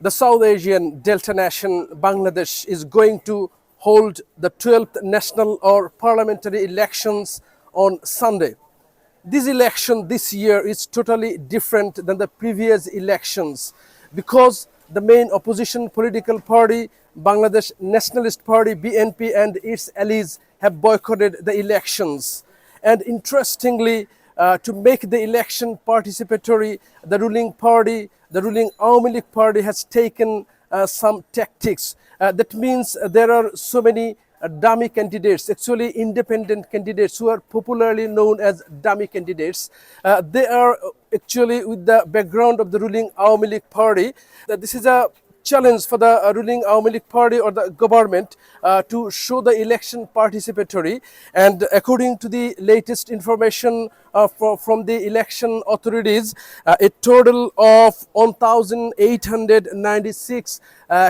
The South Asian Delta nation, Bangladesh, is going to hold the 12th national or parliamentary elections on Sunday. This election this year is totally different than the previous elections because the main opposition political party, Bangladesh Nationalist Party (BNP) and its allies have boycotted the elections. And interestingly, to make the election participatory, the ruling party, the ruling Awami League party has taken some tactics. That means there are so many dummy candidates, actually independent candidates who are popularly known as dummy candidates. They are actually with the background of the ruling Awami League party. This is a challenge for the ruling Awami League party or the government to show the election participatory. And according to the latest information from the election authorities, a total of 1,896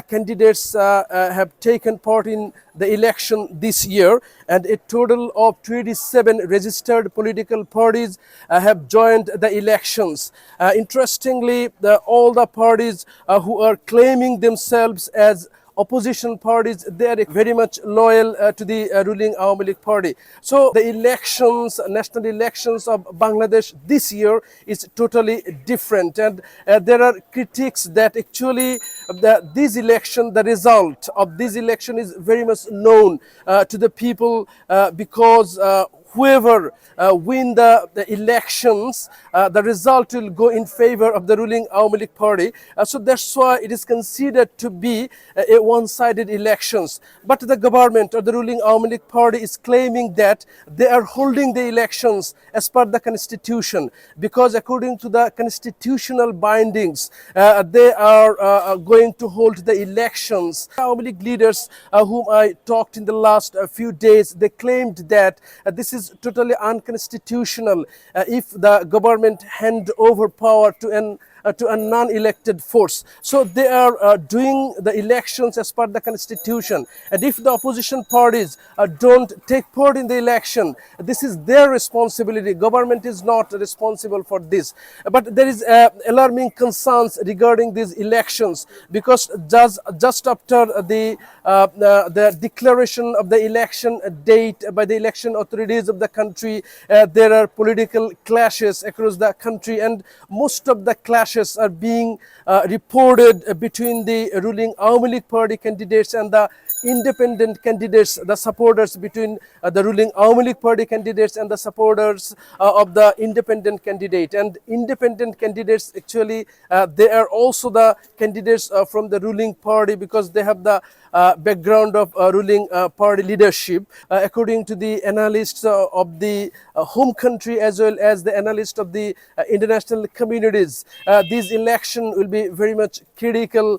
candidates have taken part in the election this year, and a total of 27 registered political parties have joined the elections. Interestingly, all the parties who are claiming themselves as opposition parties, they are very much loyal to the ruling Awami League party. So the elections, national elections of Bangladesh this year is totally different, and there are critics that actually this election, the result of this election is very much known to the people because whoever win the elections, the result will go in favor of the ruling Awami League party. So that's why it is considered to be a one-sided elections. But the government or the ruling Awami League party is claiming that they are holding the elections as per the constitution, because according to the constitutional bindings, they are going to hold the elections. Awami League leaders whom I talked in the last few days, they claimed that this is totally unconstitutional if the government hand over power to a non-elected force. So they are doing the elections as per the constitution, and if the opposition parties don't take part in the election, this is their responsibility. Government is not responsible for this. But there is alarming concerns regarding these elections, because just after the declaration of the election date by the election authorities of the country, there are political clashes across the country, and most of the clashes are being reported between the ruling Awami League party candidates and the independent candidates, the supporters between the ruling Awami League party candidates and the supporters of the independent candidate. And independent candidates, actually they are also the candidates from the ruling party, because they have the background of ruling party leadership. According to the analysts of the home country as well as the analysts of the international communities, this election will be very much critical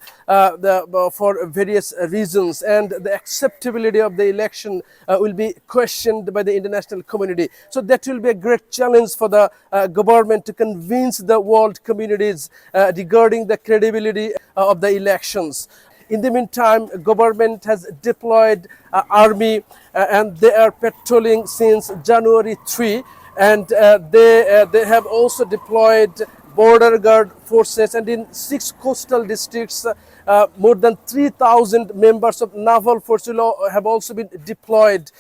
for various reasons, and the acceptability of the election will be questioned by the international community. So that will be a great challenge for the government to convince the world communities regarding the credibility of the elections. In the meantime, government has deployed army and they are patrolling since January 3, and they have also deployed border guard forces, and in 6 coastal districts more than 3,000 members of naval force have also been deployed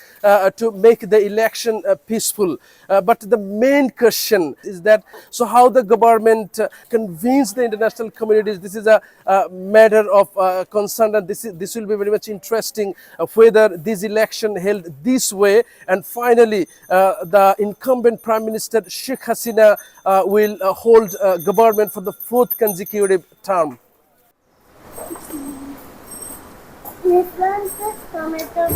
to make the election peaceful. But the main question is that, so how the government convinced the international communities? This is a matter of concern, and this will be very much interesting whether this election held this way, and finally the incumbent Prime Minister Sheikh Hasina will hold government for the 4th consecutive term. Tomato